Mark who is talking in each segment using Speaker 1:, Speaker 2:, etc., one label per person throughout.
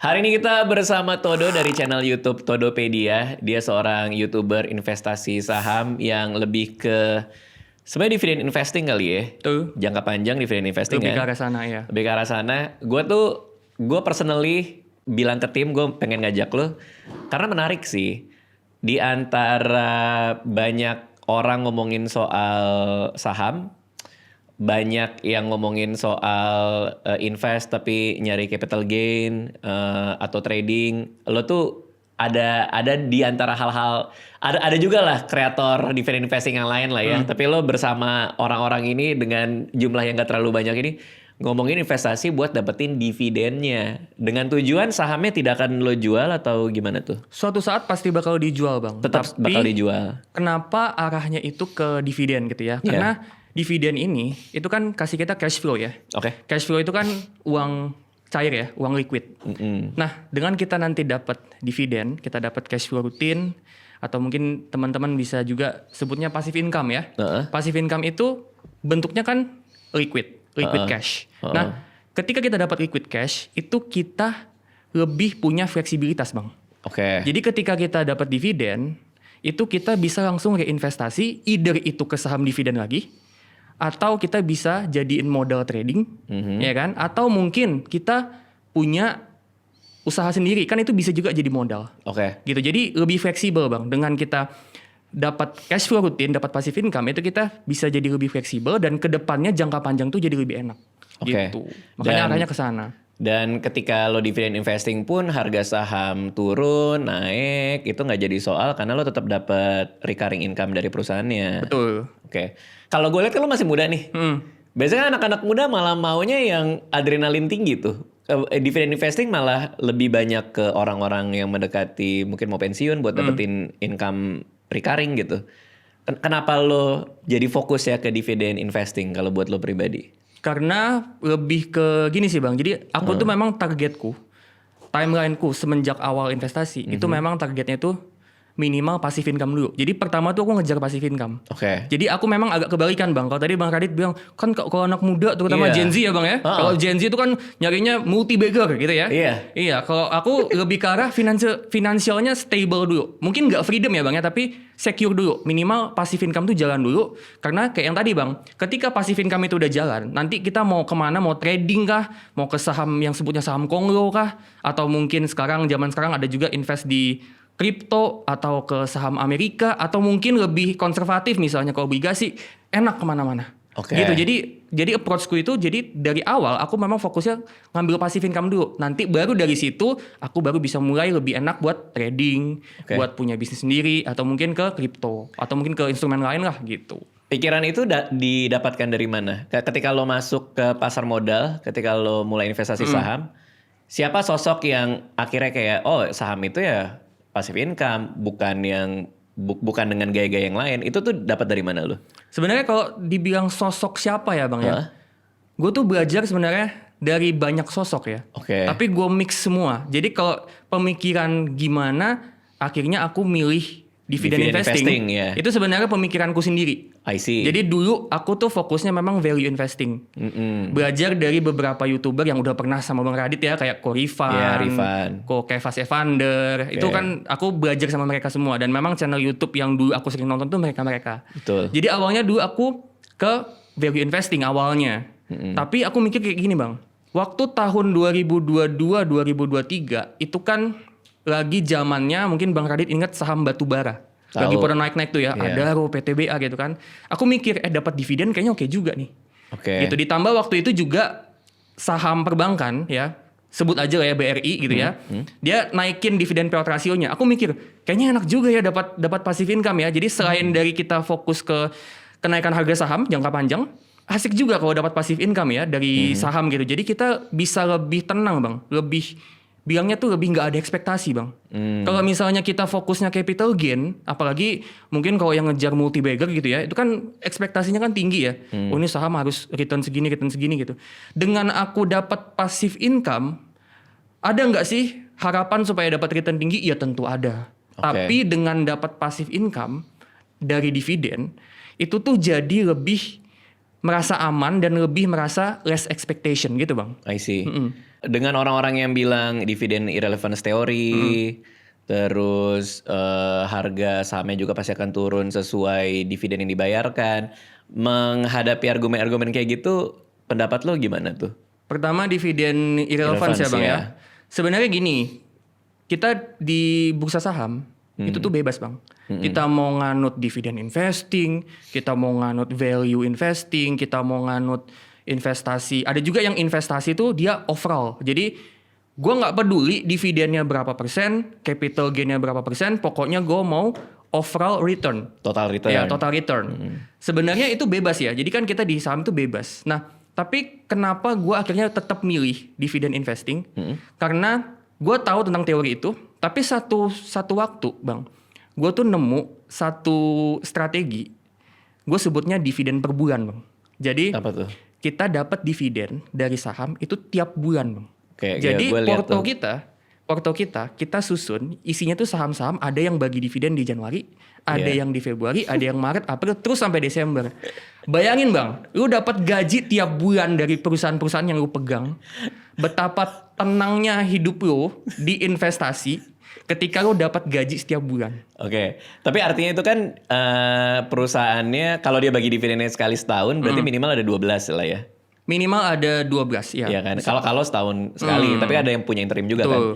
Speaker 1: Hari ini kita bersama Todo dari channel YouTube Todopedia. Dia seorang YouTuber investasi saham yang lebih ke sebenarnya dividend investing kali ya.
Speaker 2: Tuh.
Speaker 1: Jangka panjang dividend investing
Speaker 2: Lebih
Speaker 1: kan.
Speaker 2: ke arah sana ya.
Speaker 1: Lebih ke arah sana. Gue personally bilang ke tim gue pengen ngajak lo karena menarik sih. Di antara banyak orang ngomongin soal saham, banyak yang ngomongin soal invest tapi nyari capital gain atau trading. Lo tuh ada di antara hal-hal, ada juga lah kreator dividend investing yang lain lah ya. Tapi lo bersama orang-orang ini dengan jumlah yang gak terlalu banyak ini ngomongin investasi buat dapetin dividennya. Dengan tujuan sahamnya tidak akan lo jual atau gimana tuh?
Speaker 2: Suatu saat pasti bakal dijual, Bang.
Speaker 1: Tetap bakal dijual.
Speaker 2: Kenapa arahnya itu ke dividen gitu ya? Karena dividen ini itu kan kasih kita cash flow ya.
Speaker 1: Oke.
Speaker 2: Cash flow itu kan uang cair ya, uang liquid. Nah, dengan kita nanti dapat dividen, kita dapat cash flow rutin, atau mungkin teman-teman bisa juga sebutnya passive income ya. Passive income itu bentuknya kan liquid cash. Nah, ketika kita dapat liquid cash, itu kita lebih punya fleksibilitas, Bang.
Speaker 1: Oke.
Speaker 2: Jadi ketika kita dapat dividen, itu kita bisa langsung reinvestasi, either itu ke saham dividen lagi, atau kita bisa jadiin modal trading, ya kan? Atau mungkin kita punya usaha sendiri, kan itu bisa juga jadi modal.
Speaker 1: Oke.
Speaker 2: Gitu. Jadi lebih fleksibel, Bang. Dengan kita dapat cash flow rutin, dapat passive income, itu kita bisa jadi lebih fleksibel dan kedepannya jangka panjang tuh jadi lebih enak.
Speaker 1: Oke.
Speaker 2: Gitu. Makanya arahnya ke sana.
Speaker 1: Dan ketika lo dividend investing pun harga saham turun, naik, itu nggak jadi soal karena lo tetap dapat recurring income dari perusahaannya.
Speaker 2: Betul.
Speaker 1: Oke. Kalau gue lihat kan lo masih muda nih. Biasanya anak-anak muda malah maunya yang adrenalin tinggi tuh. Dividend investing malah lebih banyak ke orang-orang yang mendekati mungkin mau pensiun buat dapetin income recurring gitu. Kenapa lo jadi fokus ya ke dividend investing kalau buat lo pribadi?
Speaker 2: Karena lebih ke gini sih, Bang. Jadi aku tuh memang targetku, timelineku semenjak awal investasi itu memang targetnya tuh minimal passive income dulu. Jadi pertama tuh aku ngejar passive income.
Speaker 1: Oke.
Speaker 2: Jadi aku memang agak kebalikan, Bang. Kalau tadi Bang Radit bilang kan kalau anak muda terutama Gen Z ya, Bang ya. Kalau Gen Z itu kan nyarinya multi bagger gitu ya. Iya, kalau aku lebih ke arah finansialnya stable dulu. Mungkin nggak freedom ya, Bang ya, tapi secure dulu. Minimal passive income tuh jalan dulu. Karena kayak yang tadi, Bang, ketika passive income itu udah jalan, nanti kita mau kemana, mau trading kah, mau ke saham yang sebutnya saham konglo kah, atau mungkin zaman sekarang ada juga invest di kripto atau ke saham Amerika, atau mungkin lebih konservatif misalnya ke obligasi, enak kemana-mana. Gitu. Jadi approach-ku itu jadi dari awal aku memang fokusnya ngambil passive income dulu. Nanti baru dari situ aku baru bisa mulai lebih enak buat trading, buat punya bisnis sendiri, atau mungkin ke kripto, atau mungkin ke instrumen lain lah gitu.
Speaker 1: Pikiran itu didapatkan dari mana? Ketika lo masuk ke pasar modal, ketika lo mulai investasi saham, siapa sosok yang akhirnya kayak saham itu ya passive income, bukan dengan gaya-gaya yang lain. Itu tuh dapat dari mana lo?
Speaker 2: Sebenarnya kalau dibilang sosok siapa ya, Bang ya? Gue tuh belajar sebenarnya dari banyak sosok ya. Tapi gue mix semua. Jadi kalau pemikiran gimana, akhirnya aku milih dividen investing. Itu sebenarnya pemikiranku sendiri.
Speaker 1: I see.
Speaker 2: Jadi dulu aku tuh fokusnya memang value investing. Belajar dari beberapa YouTuber yang udah pernah sama Bang Radit ya, kayak Ko Rifan, Ko Kevas Evander. Itu kan aku belajar sama mereka semua. Dan memang channel YouTube yang dulu aku sering nonton tuh mereka-mereka.
Speaker 1: Betul.
Speaker 2: Jadi awalnya dulu aku ke value investing awalnya. Tapi aku mikir kayak gini, Bang. Waktu tahun 2022-2023 itu kan lagi zamannya mungkin Bang Radit ingat saham batubara. Lagi pada naik-naik tuh ya, Adaro, PTBA gitu kan. Aku mikir dapat dividen kayaknya oke juga nih. Gitu, ditambah waktu itu juga saham perbankan ya, sebut aja lah ya BRI gitu ya. Dia naikin dividen payout rasionya. Aku mikir kayaknya enak juga ya dapat passive income ya. Jadi selain dari kita fokus ke kenaikan harga saham jangka panjang, asik juga kalau dapat passive income ya dari saham gitu. Jadi kita bisa lebih tenang, Bang. Bilangnya tuh lebih nggak ada ekspektasi, Bang. Kalau misalnya kita fokusnya capital gain, apalagi mungkin kalau yang ngejar multi bagger gitu ya, itu kan ekspektasinya kan tinggi ya. Oh ini saham harus return segini gitu. Dengan aku dapat passive income, ada nggak sih harapan supaya dapat return tinggi? Ya tentu ada. Tapi dengan dapat passive income dari dividen, itu tuh jadi lebih merasa aman dan lebih merasa less expectation gitu, Bang.
Speaker 1: I see. Dengan orang-orang yang bilang dividen irrelevance teori, terus harga sahamnya juga pasti akan turun sesuai dividen yang dibayarkan. Menghadapi argumen-argumen kayak gitu, pendapat lo gimana tuh?
Speaker 2: Pertama dividen irrelevance ya Bang ya. Sebenarnya gini, kita di bursa saham itu tuh bebas Bang. Kita mau nganut dividen investing, kita mau nganut value investing, kita mau nganut investasi. Ada juga yang investasi tuh dia overall. Jadi gue nggak peduli dividennya berapa persen, capital gainnya berapa persen, pokoknya gue mau overall return.
Speaker 1: Total return.
Speaker 2: Ya, total return. Sebenarnya itu bebas ya. Jadi kan kita di saham itu bebas. Nah, tapi kenapa gue akhirnya tetap milih dividen investing? Karena gue tahu tentang teori itu. Tapi satu waktu, Bang, gue tuh nemu satu strategi. Gue sebutnya dividen per bulan, Bang. Jadi
Speaker 1: apa tuh?
Speaker 2: Kita dapat dividen dari saham itu tiap bulan, Bang.
Speaker 1: Jadi
Speaker 2: porto kita susun isinya tuh saham-saham, ada yang bagi dividen di Januari, ada yang di Februari, ada yang Maret, April, terus sampai Desember. Bayangin Bang, lu dapat gaji tiap bulan dari perusahaan-perusahaan yang lu pegang. Betapa tenangnya hidup lu di investasi ketika lu dapat gaji setiap bulan.
Speaker 1: Oke, tapi artinya itu kan perusahaannya kalau dia bagi dividennya sekali setahun berarti minimal ada 12 lah ya.
Speaker 2: Minimal ada 12 ya.
Speaker 1: Iya kan. Kalau setahun sekali, tapi ada yang punya interim juga kan.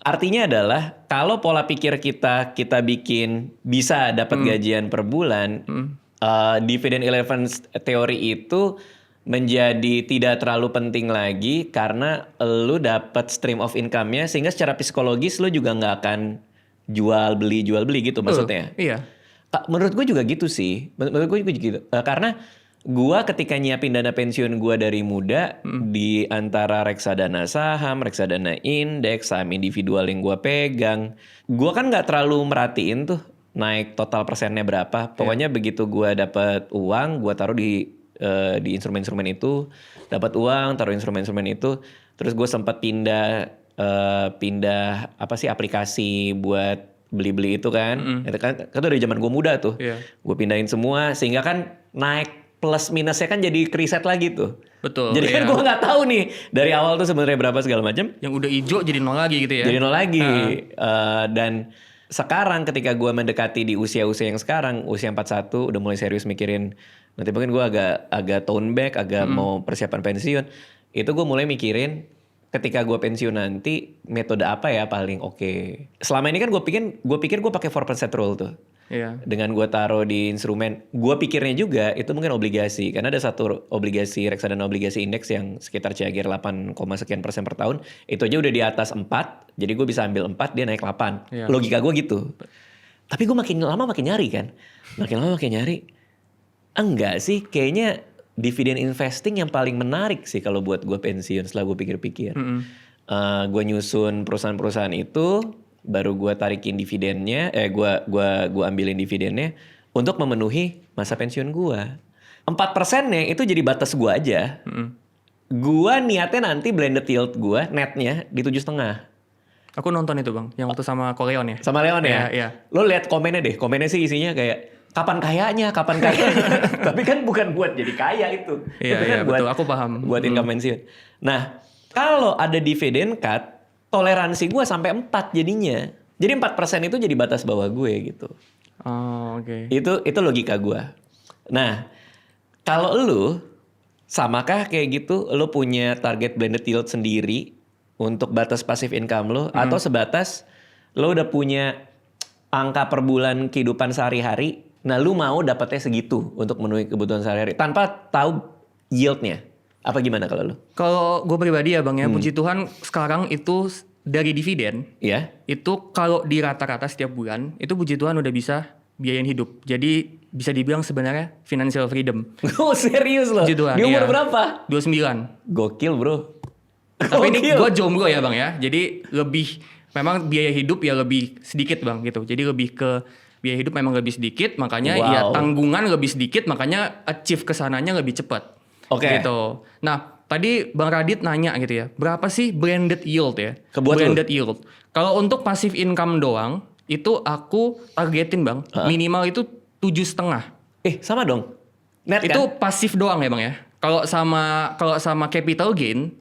Speaker 1: Artinya adalah kalau pola pikir kita bikin bisa dapat gajian per bulan, dividend irrelevance teori itu menjadi tidak terlalu penting lagi karena lu dapat stream of income-nya sehingga secara psikologis lu juga nggak akan jual beli gitu maksudnya.
Speaker 2: Iya.
Speaker 1: Menurut gue juga gitu sih. Menurut gue juga gitu. Karena gua ketika nyiapin dana pensiun gua dari muda di antara reksadana saham, reksadana indeks, saham individual yang gua pegang, gua kan nggak terlalu merhatiin tuh naik total persennya berapa. Pokoknya begitu gua dapat uang, gua taruh di instrumen-instrumen itu, dapat uang, taruh instrumen-instrumen itu, terus gua sempat pindah aplikasi buat beli-beli itu kan. Itu kan dari zaman gua muda tuh. Gua pindahin semua sehingga kan naik plus minusnya kan jadi riset lagi tuh.
Speaker 2: Betul.
Speaker 1: Jadi kan gue nggak tahu nih dari awal tuh sebenarnya berapa segala macam.
Speaker 2: Yang udah hijau jadi nol lagi gitu ya.
Speaker 1: Jadi nol lagi. Dan sekarang ketika gue mendekati di usia-usia yang sekarang, usia 41 udah mulai serius mikirin. Nanti mungkin gue agak tone back, agak mau persiapan pensiun. Itu gue mulai mikirin ketika gue pensiun nanti metode apa ya paling oke. Selama ini kan gue pikir gue pakai 4% rule tuh.
Speaker 2: Iya.
Speaker 1: Dengan gue taruh di instrumen, gue pikirnya juga itu mungkin obligasi. Karena ada satu obligasi, reksadana obligasi indeks yang sekitar CAGR 8, sekian persen per tahun. Itu aja udah di atas 4, jadi gue bisa ambil 4, dia naik 8. Iya. Logika gue gitu. Tapi gue makin lama makin nyari kan. Enggak sih, kayaknya dividen investing yang paling menarik sih kalau buat gue pensiun setelah gue pikir-pikir. Gue nyusun perusahaan-perusahaan itu, baru gue tarikin dividennya, gue ambilin dividennya untuk memenuhi masa pensiun gue. 4%-nya itu jadi batas gue aja. Gue niatnya nanti blended yield gue netnya di 7,5.
Speaker 2: Aku nonton itu Bang, yang waktu sama Koleon ya.
Speaker 1: Sama Leon ya?
Speaker 2: Iya.
Speaker 1: Lo lihat komennya deh, komennya sih isinya kayak kapan kayanya. Tapi kan bukan buat jadi kaya itu.
Speaker 2: Iya, betul, aku paham.
Speaker 1: Buat income pensiun. Nah, kalau ada dividen cut, toleransi gue sampai 4 jadinya. Jadi 4% itu jadi batas bawah gue gitu.
Speaker 2: Oh, oke.
Speaker 1: Itu logika gue. Nah, kalau lu samakah kayak gitu, lu punya target blended yield sendiri untuk batas passive income lu atau sebatas lu udah punya angka per bulan kehidupan sehari-hari, nah lu mau dapatnya segitu untuk memenuhi kebutuhan sehari-hari tanpa tahu yieldnya? Apa gimana kalau lu?
Speaker 2: Kalau gue pribadi ya Bang ya, puji Tuhan sekarang itu dari dividen, itu kalau di rata-rata setiap bulan, itu puji Tuhan udah bisa biayain hidup. Jadi bisa dibilang sebenarnya financial freedom.
Speaker 1: Oh serius loh?
Speaker 2: Puji Tuhan,
Speaker 1: di umur berapa?
Speaker 2: 29.
Speaker 1: Gokil bro.
Speaker 2: Tapi ini gue jomblo ya Bang ya, jadi lebih, memang biaya hidup ya lebih sedikit Bang gitu. Jadi lebih ke biaya hidup memang lebih sedikit, makanya ya tanggungan lebih sedikit, makanya achieve kesananya lebih cepat. Gitu. Nah, tadi Bang Radit nanya gitu ya, berapa sih blended yield ya? Blended yield. Kalau untuk passive income doang, itu aku targetin Bang, minimal itu 7,5.
Speaker 1: Sama dong. Net
Speaker 2: itu
Speaker 1: kan?
Speaker 2: pasif doang ya Bang ya? Kalau sama capital gain,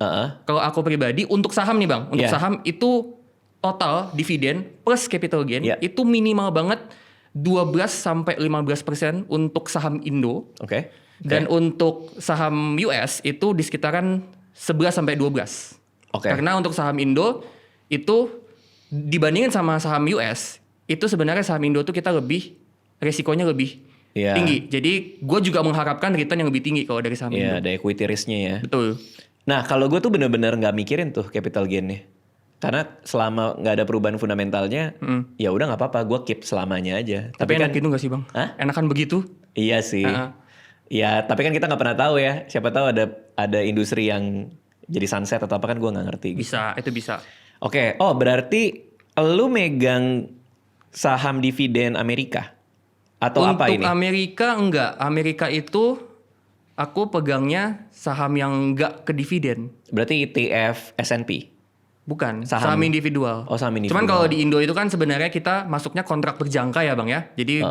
Speaker 2: kalau aku pribadi untuk saham nih Bang, untuk saham itu total dividen plus capital gain itu minimal banget 12-15% untuk saham Indo. Dan untuk saham US itu di sekitaran 11-12. Karena untuk saham Indo itu dibandingin sama saham US, itu sebenarnya saham Indo tuh kita resikonya lebih tinggi. Jadi gue juga mengharapkan return yang lebih tinggi kalau dari saham Indo.
Speaker 1: Ada equity risk-nya ya.
Speaker 2: Betul.
Speaker 1: Nah kalau gue tuh bener-bener gak mikirin tuh capital gain-nya. Karena selama gak ada perubahan fundamentalnya, ya udah gak apa-apa, gue keep selamanya aja.
Speaker 2: Tapi enak gitu gak sih Bang? Enakan begitu?
Speaker 1: Iya sih. Ya tapi kan kita gak pernah tahu ya. Siapa tahu ada industri yang jadi sunset atau apa kan gue gak ngerti.
Speaker 2: Bisa, itu bisa.
Speaker 1: Oke, berarti lu megang saham dividen Amerika? Atau
Speaker 2: untuk
Speaker 1: apa ini?
Speaker 2: Untuk Amerika enggak. Amerika itu aku pegangnya saham yang enggak ke dividen.
Speaker 1: Berarti ETF S&P?
Speaker 2: Bukan, saham individual.
Speaker 1: Saham individual.
Speaker 2: Cuman kalau di Indo itu kan sebenarnya kita masuknya kontrak berjangka ya Bang ya. Jadi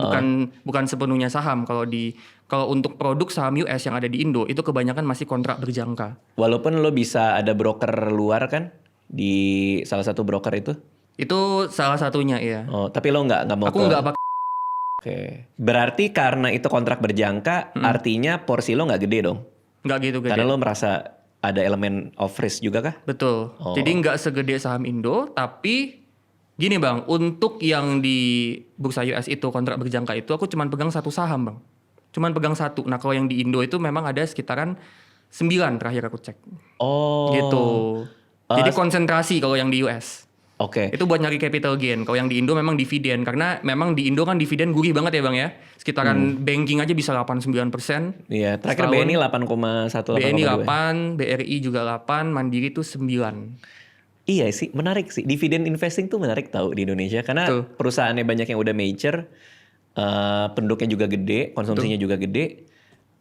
Speaker 2: bukan sepenuhnya saham. Kalau untuk produk saham US yang ada di Indo itu kebanyakan masih kontrak berjangka.
Speaker 1: Walaupun lo bisa ada broker luar kan di salah satu broker itu?
Speaker 2: Itu salah satunya ya.
Speaker 1: Tapi lo nggak mau?
Speaker 2: Aku nggak pakai.
Speaker 1: Oke. Berarti karena itu kontrak berjangka, artinya porsi lo nggak gede dong?
Speaker 2: Nggak gitu gede.
Speaker 1: Karena lo merasa ada elemen of risk juga kah?
Speaker 2: Betul. Jadi nggak segede saham Indo, tapi gini Bang, untuk yang di bursa US itu kontrak berjangka itu aku cuma pegang satu saham Bang. Cuman pegang satu. Nah kalau yang di Indo itu memang ada sekitaran 9 terakhir aku cek. Gitu. Jadi konsentrasi kalau yang di US. Itu buat nyari capital gain. Kalau yang di Indo memang dividen. Karena memang di Indo kan dividen gurih banget ya Bang ya. Sekitaran banking aja bisa 8-9%.
Speaker 1: Iya, terakhir BNI 8,1.
Speaker 2: BNI 8, BRI juga 8, Mandiri tuh 9.
Speaker 1: Iya sih, menarik sih. Dividen investing tuh menarik tahu di Indonesia. Karena perusahaannya banyak yang udah mature, penduduknya juga gede, konsumsinya juga gede.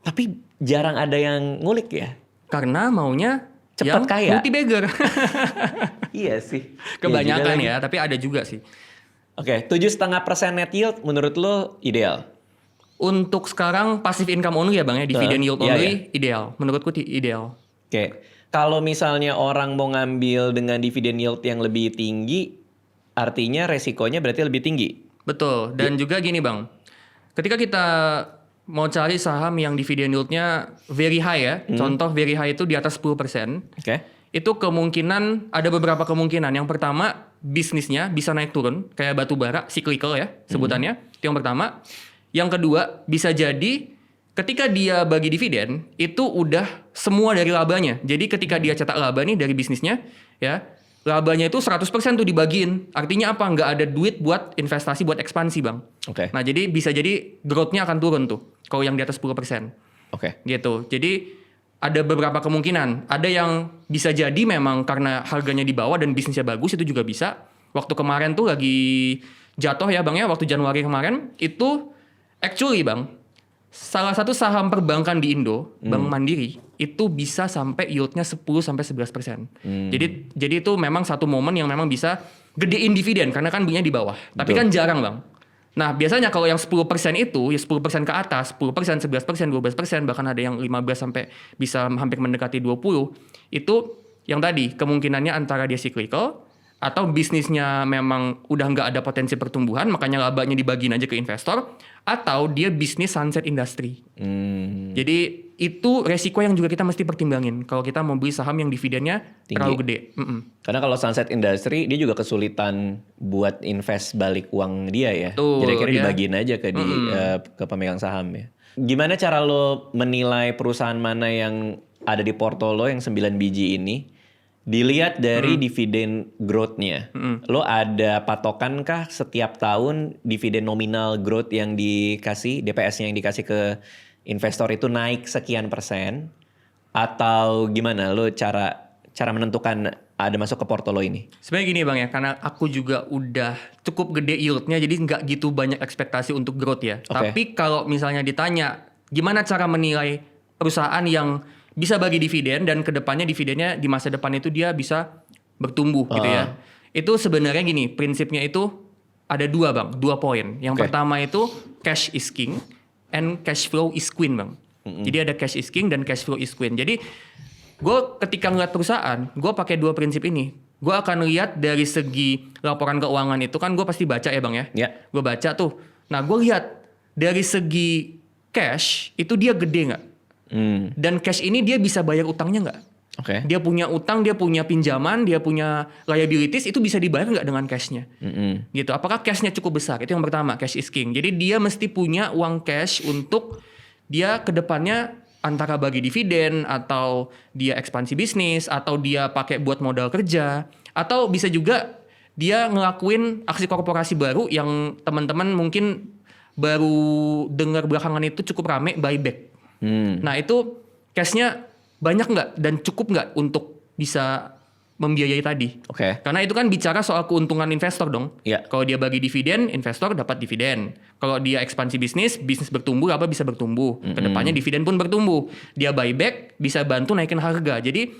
Speaker 1: Tapi jarang ada yang ngulik ya.
Speaker 2: Karena maunya
Speaker 1: cepat kaya.
Speaker 2: Multi bagger.
Speaker 1: Iya sih.
Speaker 2: Kebanyakan ya, tapi ada juga sih.
Speaker 1: 7,5% net yield menurut lo ideal?
Speaker 2: Untuk sekarang passive income only ya Bang ya, dividend yield only ideal. Menurutku ideal.
Speaker 1: Kalau misalnya orang mau ngambil dengan dividen yield yang lebih tinggi, artinya resikonya berarti lebih tinggi.
Speaker 2: Betul. Dan juga gini Bang, ketika kita mau cari saham yang dividen yieldnya very high ya, contoh very high itu di atas 10%. Itu kemungkinan, ada beberapa kemungkinan. Yang pertama, bisnisnya bisa naik turun, kayak batu bara, cyclical ya sebutannya. Itu yang pertama. Yang kedua, bisa jadi ketika dia bagi dividen, itu udah semua dari labanya. Jadi ketika dia cetak laba nih dari bisnisnya, ya labanya itu 100% tuh dibagiin. Artinya apa? Nggak ada duit buat investasi, buat ekspansi Bang. Nah jadi bisa jadi growth-nya akan turun tuh, kalau yang di atas 10%. Gitu. Jadi ada beberapa kemungkinan. Ada yang bisa jadi memang karena harganya di bawah dan bisnisnya bagus, itu juga bisa. Waktu kemarin tuh lagi jatuh ya Bang ya, waktu Januari kemarin, itu actually Bang, salah satu saham perbankan di Indo, Bank Mandiri, itu bisa sampai yieldnya 10-11%. Jadi itu memang satu momen yang memang bisa gedein dividen, karena kan bunyinya di bawah. Tapi kan jarang Bang. Nah biasanya kalau yang 10% itu, ya 10% ke atas, 10%, 11%, 12%, bahkan ada yang 15 sampai bisa hampir mendekati 20, itu yang tadi kemungkinannya antara dia cyclical, atau bisnisnya memang udah nggak ada potensi pertumbuhan, makanya labanya dibagiin aja ke investor, atau dia bisnis sunset industry. Jadi itu resiko yang juga kita mesti pertimbangin kalau kita mau beli saham yang dividennya terlalu gede.
Speaker 1: Karena kalau sunset industry dia juga kesulitan buat invest balik uang dia ya. Jadi akhirnya dibagiin aja ke pemegang saham ya. Gimana cara lo menilai perusahaan mana yang ada di portfolio yang 9 biji ini? Dilihat dari dividen growth-nya. Lo ada patokan kah setiap tahun dividen nominal growth yang dikasih, DPS-nya yang dikasih ke investor itu naik sekian persen? Atau gimana lo cara menentukan ada masuk ke portfolio ini?
Speaker 2: Sebenarnya gini Bang ya, karena aku juga udah cukup gede yield-nya, jadi nggak gitu banyak ekspektasi untuk growth ya. Tapi kalau misalnya ditanya, gimana cara menilai perusahaan yang bisa bagi dividen dan kedepannya dividennya di masa depan itu dia bisa bertumbuh gitu ya. Itu sebenarnya gini, prinsipnya itu ada dua poin. Yang pertama itu cash is king and cash flow is queen Bang. Jadi ada cash is king dan cash flow is queen. Jadi gue ketika ngeliat perusahaan, gue pakai 2 prinsip ini. Gue akan lihat dari segi laporan keuangan itu kan gue pasti baca ya bang ya.
Speaker 1: Yeah.
Speaker 2: Gue baca tuh. Nah gue lihat dari segi cash itu dia gede nggak? Dan cash ini dia bisa bayar utangnya nggak?
Speaker 1: Oke.
Speaker 2: Dia punya utang, dia punya pinjaman, dia punya liabilities, itu bisa dibayar nggak dengan cashnya? Gitu. Apakah cashnya cukup besar? Itu yang pertama, cash is king. Jadi dia mesti punya uang cash untuk dia kedepannya antara bagi dividen, atau dia ekspansi bisnis, atau dia pakai buat modal kerja, atau bisa juga dia ngelakuin aksi korporasi baru yang teman-teman mungkin baru dengar belakangan itu cukup rame, buyback. Nah itu cashnya banyak nggak dan cukup nggak untuk bisa membiayai tadi?
Speaker 1: Oke.
Speaker 2: Karena itu kan bicara soal keuntungan investor dong.
Speaker 1: Iya.
Speaker 2: Kalau dia bagi dividen, investor dapat dividen. Kalau dia ekspansi bisnis, bisnis bertumbuh, apa bisa bertumbuh. Kedepannya dividen pun bertumbuh. Dia buyback, bisa bantu naikin harga. Jadi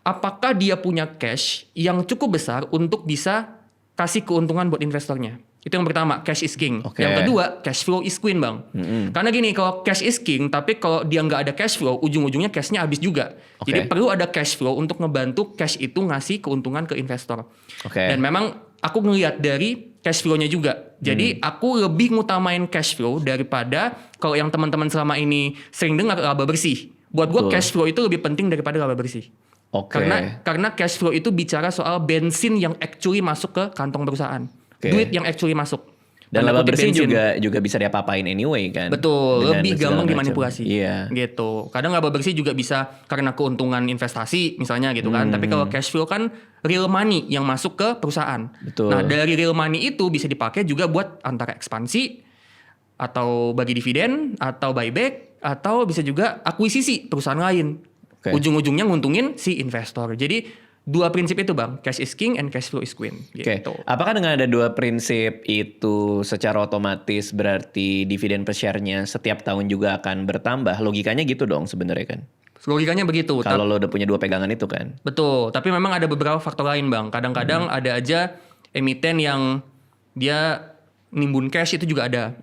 Speaker 2: apakah dia punya cash yang cukup besar untuk bisa kasih keuntungan buat investornya? Itu yang pertama, cash is king.
Speaker 1: Oke.
Speaker 2: Yang kedua, cash flow is queen bang. Karena gini, kalau cash is king, tapi kalau dia nggak ada cash flow, ujung-ujungnya cashnya habis juga.
Speaker 1: Oke.
Speaker 2: Jadi perlu ada cash flow untuk ngebantu cash itu ngasih keuntungan ke investor.
Speaker 1: Oke.
Speaker 2: Dan memang aku ngelihat dari cash flow-nya juga. Jadi aku lebih ngutamain cash flow daripada kalau yang teman-teman selama ini sering dengar laba bersih. Buat gue
Speaker 1: Betul.
Speaker 2: cash flow itu lebih penting daripada laba bersih.
Speaker 1: Oke.
Speaker 2: Karena cash flow itu bicara soal bensin yang actually masuk ke kantong perusahaan.
Speaker 1: Oke.
Speaker 2: Duit yang actually masuk.
Speaker 1: Dan
Speaker 2: Tanda
Speaker 1: laba
Speaker 2: kutip
Speaker 1: bersih
Speaker 2: bensin.
Speaker 1: juga bisa diapa-apain anyway kan.
Speaker 2: Betul,
Speaker 1: Dengan
Speaker 2: lebih
Speaker 1: segala
Speaker 2: gampang
Speaker 1: macam.
Speaker 2: dimanipulasi.
Speaker 1: Iya.
Speaker 2: Gitu. Kadang laba bersih juga bisa karena keuntungan investasi misalnya gitu kan. Tapi kalau cash flow kan real money yang masuk ke perusahaan.
Speaker 1: Betul.
Speaker 2: Nah, dari real money itu bisa dipakai juga buat antara ekspansi atau bagi dividen atau buyback atau bisa juga akuisisi perusahaan lain.
Speaker 1: Oke.
Speaker 2: Ujung-ujungnya nguntungin si investor. Jadi 2 prinsip itu bang, cash is king and cash flow is queen.
Speaker 1: Oke,
Speaker 2: Gitu.
Speaker 1: apakah dengan ada 2 prinsip itu secara otomatis berarti dividen per share-nya setiap tahun juga akan bertambah? Logikanya gitu dong sebenarnya kan.
Speaker 2: Logikanya begitu.
Speaker 1: Kalau lo udah punya 2 pegangan itu kan.
Speaker 2: Betul, tapi memang ada beberapa faktor lain bang. Kadang-kadang ada aja emiten yang dia nimbun cash itu juga ada.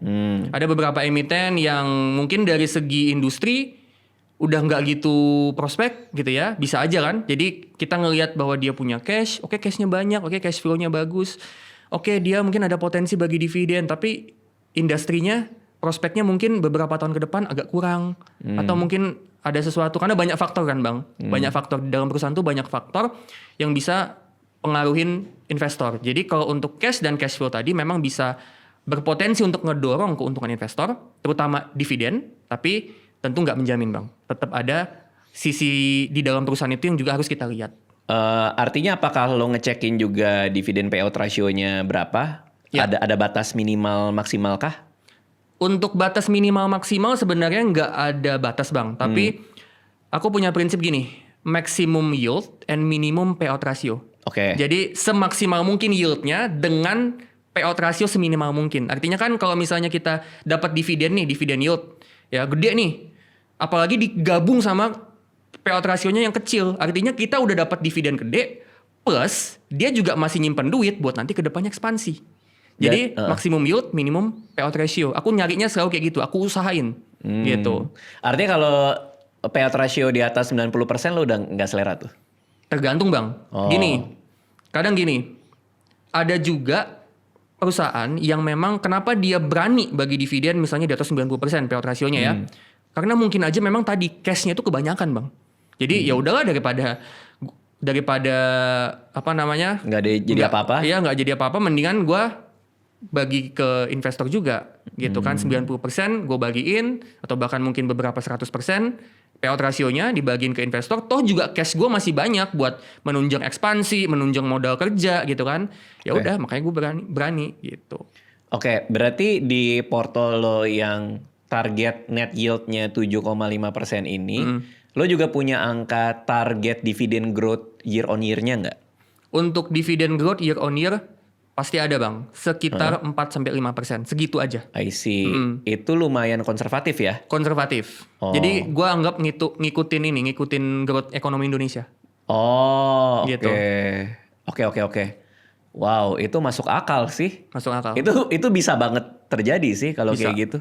Speaker 2: Ada beberapa emiten yang mungkin dari segi industri udah nggak gitu prospek gitu ya, bisa aja kan. Jadi kita ngelihat bahwa dia punya cash, oke cashnya banyak, oke cash flow-nya bagus, oke dia mungkin ada potensi bagi dividen, tapi industrinya prospeknya mungkin beberapa tahun ke depan agak kurang, atau mungkin ada sesuatu karena banyak faktor kan bang, banyak faktor dalam perusahaan tuh banyak faktor yang bisa pengaruhin investor. Jadi kalau untuk cash dan cash flow tadi memang bisa berpotensi untuk ngedorong keuntungan investor, terutama dividen, tapi tentu nggak menjamin bang. Tetap ada sisi di dalam perusahaan itu yang juga harus kita lihat.
Speaker 1: Artinya apakah lo ngecekin juga dividen payout ratio-nya berapa?
Speaker 2: Ya.
Speaker 1: Ada batas minimal maksimal kah?
Speaker 2: Untuk batas minimal maksimal sebenarnya nggak ada batas bang. Tapi aku punya prinsip gini, maximum yield and minimum payout ratio.
Speaker 1: Oke.
Speaker 2: Jadi semaksimal mungkin yieldnya dengan payout ratio seminimal mungkin. Artinya kan kalau misalnya kita dapat dividen nih, dividen yield ya gede nih. Apalagi digabung sama payout rasionya yang kecil. Artinya kita udah dapat dividen gede plus dia juga masih nyimpen duit buat nanti ke depannya ekspansi. Jadi maksimum yield, minimum payout ratio. Aku nyarinya selalu kayak gitu. Aku usahain gitu.
Speaker 1: Artinya kalau payout ratio di atas 90% lo udah nggak selera tuh?
Speaker 2: Tergantung bang.
Speaker 1: Oh.
Speaker 2: Kadang gini. Ada juga perusahaan yang memang kenapa dia berani bagi dividen misalnya di atas 90% payout rasionya ya. Karena mungkin aja memang tadi cashnya itu kebanyakan bang. Jadi ya udahlah daripada apa namanya
Speaker 1: Nggak ada jadi apa-apa?
Speaker 2: Iya nggak jadi apa-apa. Mendingan gue bagi ke investor juga gitu kan. 90% gue bagiin atau bahkan mungkin beberapa 100% payout rasionya dibagiin ke investor. Toh juga cash gue masih banyak buat menunjang ekspansi, menunjang modal kerja gitu kan. Ya udah makanya gue berani gitu.
Speaker 1: Oke, berarti di portfolio yang target net yield-nya 7,5% ini, lo juga punya angka target dividen growth year on year-nya nggak?
Speaker 2: Untuk dividen growth year on year pasti ada bang, sekitar 4-5%, segitu aja.
Speaker 1: I see. Itu lumayan konservatif ya?
Speaker 2: Konservatif.
Speaker 1: Oh.
Speaker 2: Jadi gue anggap ngikutin growth ekonomi Indonesia.
Speaker 1: Oh, oke.
Speaker 2: Gitu.
Speaker 1: Oke. Wow, itu masuk akal sih.
Speaker 2: Masuk akal.
Speaker 1: Itu bisa banget terjadi sih kalau
Speaker 2: Bisa.
Speaker 1: kayak gitu.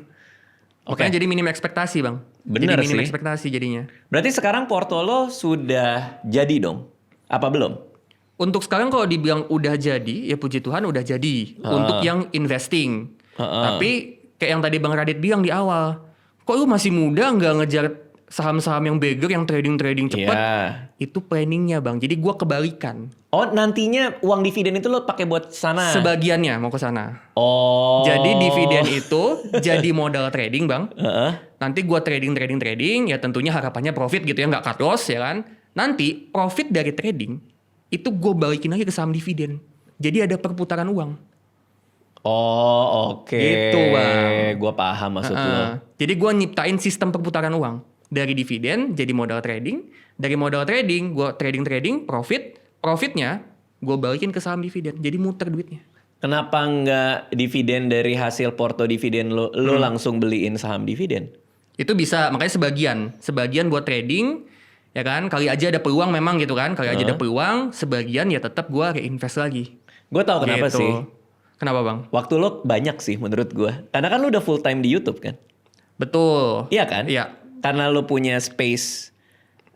Speaker 2: Makanya jadi minim ekspektasi bang.
Speaker 1: Bener
Speaker 2: jadi minim
Speaker 1: sih.
Speaker 2: ekspektasi jadinya.
Speaker 1: Berarti sekarang porto lo sudah jadi dong? Apa belum?
Speaker 2: Untuk sekarang kalau dibilang udah jadi, ya puji Tuhan udah jadi. Untuk yang investing. Tapi kayak yang tadi Bang Radit bilang di awal, kok lu masih muda nggak ngejar saham-saham yang beggar, yang trading cepat?
Speaker 1: Iya.
Speaker 2: Itu planningnya bang. Jadi gua kebalikan.
Speaker 1: Oh nantinya uang dividen itu lo pakai buat sana?
Speaker 2: Sebagiannya mau ke sana.
Speaker 1: Oh.
Speaker 2: Jadi dividen itu jadi modal trading bang.
Speaker 1: Heeh.
Speaker 2: Nanti gua trading, ya tentunya harapannya profit gitu ya, nggak cut loss ya kan. Nanti profit dari trading itu gue balikin lagi ke saham dividen. Jadi ada perputaran uang.
Speaker 1: Oh oke.
Speaker 2: Gitu bang.
Speaker 1: Gue paham maksud lo.
Speaker 2: Jadi gue nyiptain sistem perputaran uang. Dari dividen jadi modal trading. Dari modal trading gue trading profit. Profitnya gue balikin ke saham dividen. Jadi muter duitnya.
Speaker 1: Kenapa nggak dividen dari hasil porto dividen lo langsung beliin saham dividen?
Speaker 2: Itu bisa, makanya sebagian buat trading, ya kan? Kali aja ada peluang memang gitu kan? Kali aja ada peluang, sebagian ya tetap gue reinvest lagi.
Speaker 1: Gue tahu kenapa
Speaker 2: Gitu.
Speaker 1: sih.
Speaker 2: Kenapa bang?
Speaker 1: Waktu lo banyak sih menurut gue. Karena kan lo udah full time di YouTube kan?
Speaker 2: Betul.
Speaker 1: Iya kan?
Speaker 2: Iya.
Speaker 1: Karena lo punya space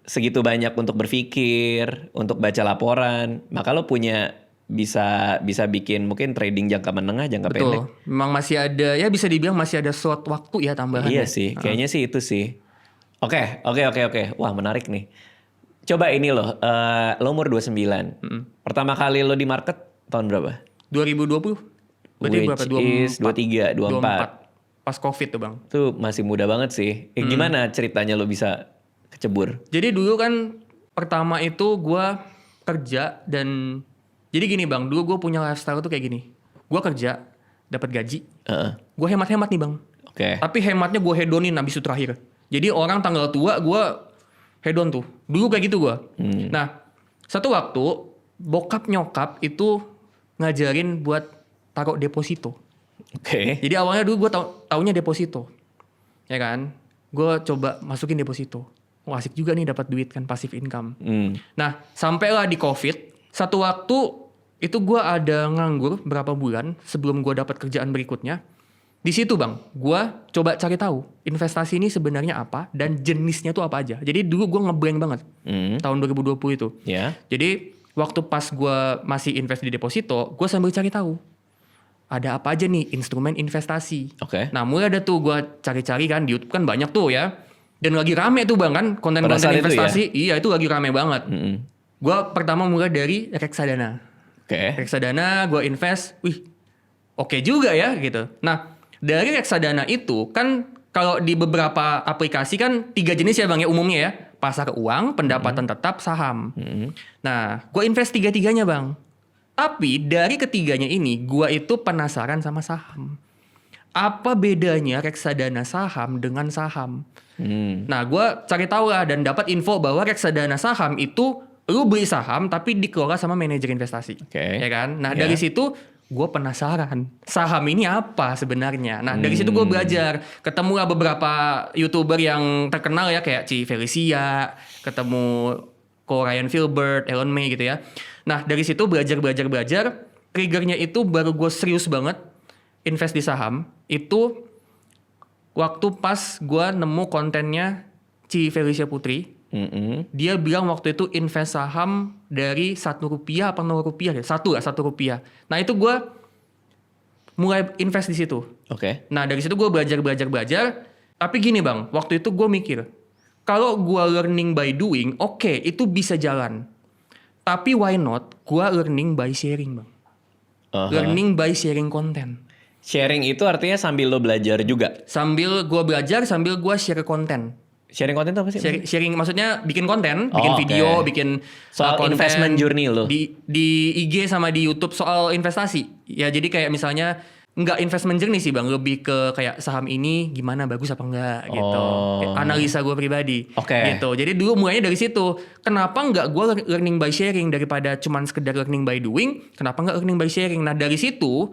Speaker 1: segitu banyak untuk berpikir, untuk baca laporan, maka lo punya bisa bikin mungkin trading jangka menengah, jangka pendek.
Speaker 2: Betul. Memang masih ada, ya bisa dibilang masih ada slot waktu ya tambahan.
Speaker 1: Iya sih, kayaknya sih itu sih. Oke. Wah menarik nih. Coba ini loh, lo umur 29. Pertama kali lo di market tahun berapa?
Speaker 2: 2020. Berarti berapa?
Speaker 1: Which is 23, 24.
Speaker 2: Pas COVID tuh bang.
Speaker 1: Tuh masih muda banget sih. Gimana ceritanya lo bisa kecebur?
Speaker 2: Jadi dulu kan pertama itu gue kerja dan... Jadi gini bang, dulu gue punya lifestyle tuh kayak gini. Gue kerja, dapat gaji. Gue hemat-hemat nih bang.
Speaker 1: Oke.
Speaker 2: Tapi hematnya gue hedonin abis itu terakhir. Jadi orang tanggal tua gue hedon tuh. Dulu kayak gitu gue. Nah, satu waktu bokap nyokap itu ngajarin buat taruh deposito.
Speaker 1: Oke.
Speaker 2: Jadi awalnya dulu gue taunya deposito. Ya kan? Gue coba masukin deposito. Wah asik juga nih dapat duit kan, passive income. Nah, sampailah di COVID. Satu waktu itu gue ada nganggur berapa bulan sebelum gue dapat kerjaan berikutnya. Di situ bang, gue coba cari tahu investasi ini sebenarnya apa dan jenisnya tuh apa aja. Jadi dulu gue ngeblank banget tahun 2020 itu.
Speaker 1: Ya.
Speaker 2: Jadi waktu pas gue masih invest di deposito, gue sambil cari tahu ada apa aja nih instrumen investasi.
Speaker 1: Oke.
Speaker 2: Nah mulai ada tuh gue cari-cari kan di YouTube kan banyak tuh ya. Dan lagi rame tuh bang kan konten-konten investasi. Iya itu lagi rame banget. Gue pertama mulai dari reksadana.
Speaker 1: Oke.
Speaker 2: Reksadana gue invest, oke juga ya gitu. Nah dari reksadana itu kan kalau di beberapa aplikasi kan 3 jenis ya bang ya umumnya ya. Pasar uang, pendapatan tetap, saham. Nah gue invest 3-tiganya bang. Tapi dari ketiganya ini gue itu penasaran sama saham. Apa bedanya reksadana saham dengan saham? Nah gue cari tahu lah dan dapat info bahwa reksadana saham itu lu beli saham tapi dikelola sama manajer investasi. Ya kan? Nah, dari situ gue penasaran. Saham ini apa sebenarnya? Nah, dari situ gue belajar. Ketemu lah beberapa YouTuber yang terkenal ya kayak Ci Felicia, ketemu Ko Ryan Filbert, Elon May gitu ya. Nah, dari situ belajar. Triggernya itu baru gue serius banget invest di saham. Itu waktu pas gue nemu kontennya Ci Felicia Putri. Dia bilang waktu itu invest saham dari Rp1 apa Rp0 ya? Rp1. Nah itu gue mulai invest di situ.
Speaker 1: Oke.
Speaker 2: Nah dari situ gue belajar. Tapi gini bang, waktu itu gue mikir, kalau gue learning by doing, oke, itu bisa jalan. Tapi why not gue learning by sharing bang? Learning by sharing konten.
Speaker 1: Sharing itu artinya sambil lo belajar juga?
Speaker 2: Sambil gue belajar, sambil gue share konten.
Speaker 1: Sharing konten itu apa sih?
Speaker 2: Sharing maksudnya bikin konten, bikin video, bikin
Speaker 1: soal
Speaker 2: konten
Speaker 1: investment journey lo.
Speaker 2: Di IG sama di YouTube soal investasi. Ya jadi kayak misalnya nggak investment journey sih bang, lebih ke kayak saham ini gimana bagus apa enggak gitu. Analisa gue pribadi. Gitu. Jadi dulu mulainya dari situ. Kenapa nggak gue learning by sharing daripada cuman sekedar learning by doing? Kenapa nggak learning by sharing? Nah dari situ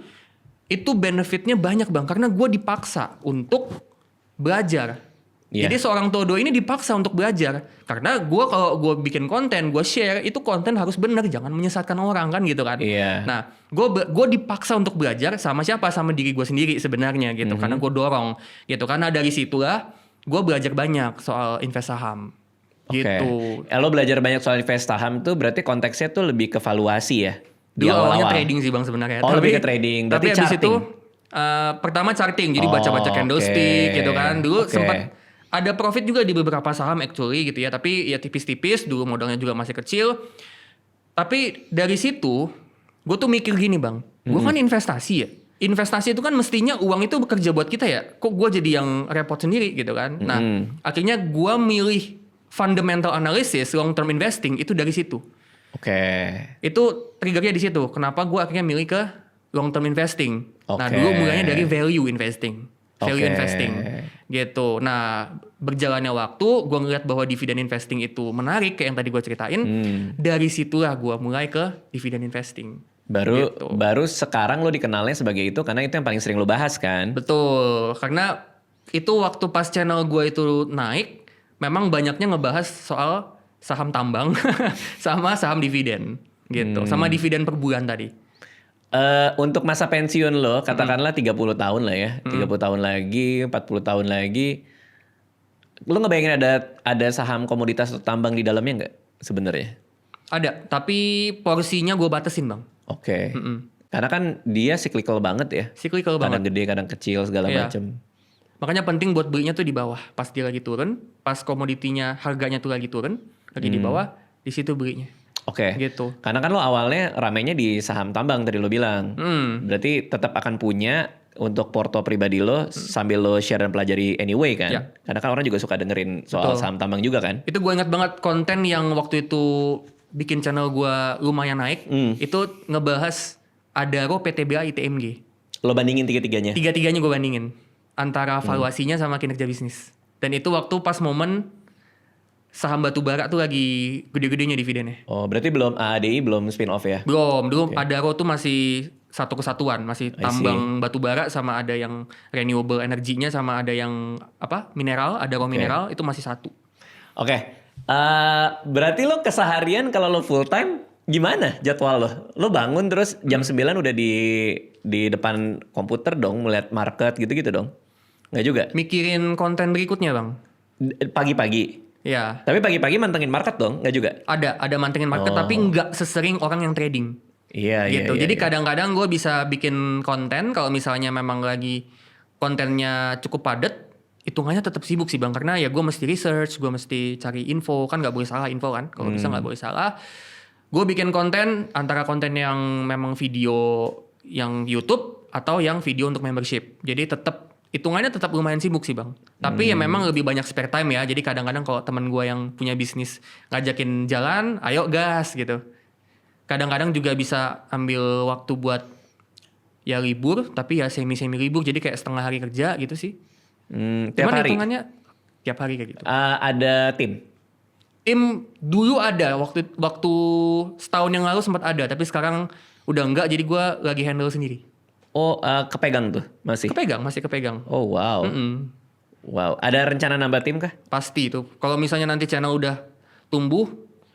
Speaker 2: itu benefitnya banyak bang, karena gue dipaksa untuk belajar.
Speaker 1: Iya.
Speaker 2: Jadi seorang todo ini dipaksa untuk belajar. Karena kalau gue bikin konten, gue share, itu konten harus benar, jangan menyesatkan orang kan gitu kan.
Speaker 1: Iya.
Speaker 2: Nah, gue dipaksa untuk belajar sama siapa? Sama diri gue sendiri sebenarnya gitu. Karena gue dorong gitu. Karena dari situlah gue belajar banyak soal invest saham.
Speaker 1: Oke.
Speaker 2: Gitu.
Speaker 1: Lo belajar banyak soal invest saham tuh berarti konteksnya tuh lebih ke valuasi ya? Di
Speaker 2: Dulu awalnya
Speaker 1: awal-awal.
Speaker 2: trading sih Bang sebenarnya.
Speaker 1: Oh, lebih ke trading. Berarti
Speaker 2: Tapi abis
Speaker 1: charting.
Speaker 2: itu pertama charting, jadi baca-baca candlestick gitu kan. Dulu sempat ada profit juga di beberapa saham actually gitu ya, tapi ya tipis-tipis, dulu modalnya juga masih kecil. Tapi dari situ gue tuh mikir gini Bang, gue kan investasi ya. Investasi itu kan mestinya uang itu bekerja buat kita ya. Kok gue jadi yang repot sendiri gitu kan. Nah, akhirnya gue milih fundamental analysis, long term investing itu dari situ. Itu triggernya di situ. Kenapa gue akhirnya milih ke long term investing. Nah, dulu mulainya dari value investing. Value investing gitu. Nah, berjalannya waktu gue ngeliat bahwa dividen investing itu menarik kayak yang tadi gue ceritain. Dari situlah gue mulai ke dividen investing.
Speaker 1: Baru sekarang lo dikenalnya sebagai itu karena itu yang paling sering lo bahas kan?
Speaker 2: Betul. Karena itu waktu pas channel gue itu naik, memang banyaknya ngebahas soal saham tambang sama saham dividen gitu. Sama dividen per bulan tadi.
Speaker 1: Untuk masa pensiun lo, katakanlah 30 tahun lah ya. 30 tahun lagi, 40 tahun lagi. Lo ngebayangin ada saham komoditas atau tambang di dalamnya nggak sebenarnya?
Speaker 2: Ada, tapi porsinya gue batasin Bang.
Speaker 1: Karena kan dia cyclical banget ya.
Speaker 2: Cyclical
Speaker 1: kadang
Speaker 2: banget.
Speaker 1: gede, kadang kecil, segala macam.
Speaker 2: Makanya penting buat belinya tuh di bawah. Pas dia lagi turun, pas komoditinya harganya tuh lagi turun, lagi di bawah, di situ belinya. Gitu.
Speaker 1: Karena kan lo awalnya ramenya di saham tambang tadi lo bilang. Berarti tetap akan punya untuk porto pribadi lo sambil lo share dan pelajari anyway kan. Karena kan orang juga suka dengerin soal saham tambang juga kan.
Speaker 2: Itu gue ingat banget konten yang waktu itu bikin channel gue lumayan naik. Itu ngebahas Adaro, PTBA, ITMG.
Speaker 1: Lo bandingin tiga-tiganya?
Speaker 2: Tiga-tiganya gue bandingin. Antara valuasinya sama kinerja bisnis. Dan itu waktu pas momen saham batubara tuh lagi gede-gedenya dividennya.
Speaker 1: Oh, berarti belum AADI belum spin off ya?
Speaker 2: Belum, dulu Adaro tuh masih satu kesatuan, masih tambang batubara sama ada yang renewable energinya sama ada yang mineral, Adaro mineral itu masih satu.
Speaker 1: Berarti lo keseharian kalau lo full time gimana jadwal lo? Lo bangun terus jam 9 udah di depan komputer dong, melihat market gitu-gitu dong? Nggak juga?
Speaker 2: Mikirin konten berikutnya Bang.
Speaker 1: Pagi-pagi?
Speaker 2: Ya.
Speaker 1: Tapi pagi-pagi mantengin market dong, nggak juga?
Speaker 2: Ada mantengin market tapi nggak sesering orang yang trading.
Speaker 1: Iya,
Speaker 2: gitu.
Speaker 1: Iya,
Speaker 2: Jadi
Speaker 1: iya.
Speaker 2: kadang-kadang gue bisa bikin konten kalau misalnya memang lagi kontennya cukup padat, hitungannya tetap sibuk sih Bang. Karena ya gue mesti research, gue mesti cari info, kan nggak boleh salah info kan. Kalau bisa nggak boleh salah. Gue bikin konten antara konten yang memang video yang YouTube atau yang video untuk membership. Jadi hitungannya tetap lumayan sibuk sih Bang. Tapi ya memang lebih banyak spare time ya. Jadi kadang-kadang kalau teman gue yang punya bisnis ngajakin jalan, ayo gas gitu. Kadang-kadang juga bisa ambil waktu buat ya libur, tapi ya semi-semi libur. Jadi kayak setengah hari kerja gitu sih.
Speaker 1: Tiap hari?
Speaker 2: Hitungannya tiap hari kayak gitu.
Speaker 1: Ada tim?
Speaker 2: Tim dulu ada, waktu setahun yang lalu sempat ada. Tapi sekarang udah enggak, jadi gue lagi handle sendiri.
Speaker 1: Oh, kepegang tuh masih?
Speaker 2: Masih kepegang.
Speaker 1: Oh, wow. Wow. Ada rencana nambah tim kah?
Speaker 2: Pasti itu. Kalau misalnya nanti channel udah tumbuh,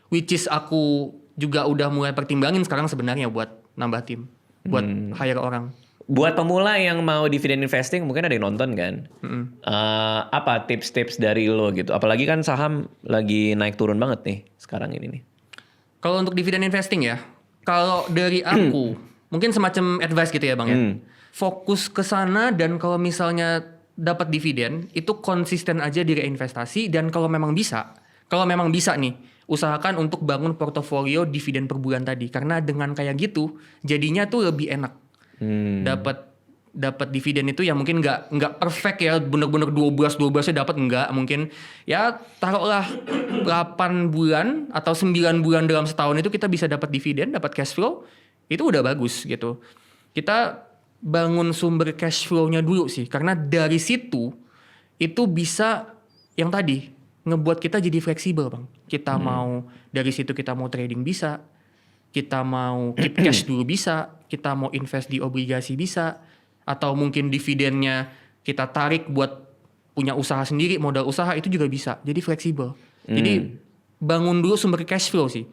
Speaker 2: which is aku juga udah mulai pertimbangin sekarang sebenarnya buat nambah tim. Buat hire orang.
Speaker 1: Buat pemula yang mau dividen investing, mungkin ada yang nonton kan? Apa tips-tips dari lo gitu? Apalagi kan saham lagi naik turun banget nih sekarang ini nih.
Speaker 2: Kalau untuk dividen investing ya, kalau dari aku... Mungkin semacam advice gitu ya Bang ya. Fokus ke sana dan kalau misalnya dapat dividen, itu konsisten aja di reinvestasi. Dan kalau memang bisa nih, usahakan untuk bangun portofolio dividen per bulan tadi. Karena dengan kayak gitu, jadinya tuh lebih enak. Dapat dividen itu ya mungkin nggak perfect ya, bener-bener 12-12-nya dapat enggak. Mungkin ya taruhlah 8 bulan atau 9 bulan dalam setahun itu kita bisa dapat dividen, dapat cash flow. Itu udah bagus gitu. Kita bangun sumber cash flow-nya dulu sih. Karena dari situ itu bisa yang tadi ngebuat kita jadi fleksibel Bang. Kita mau dari situ kita mau trading bisa. Kita mau keep cash dulu bisa. Kita mau invest di obligasi bisa. Atau mungkin dividennya kita tarik buat punya usaha sendiri, modal usaha itu juga bisa. Jadi fleksibel. Jadi bangun dulu sumber cash flow sih.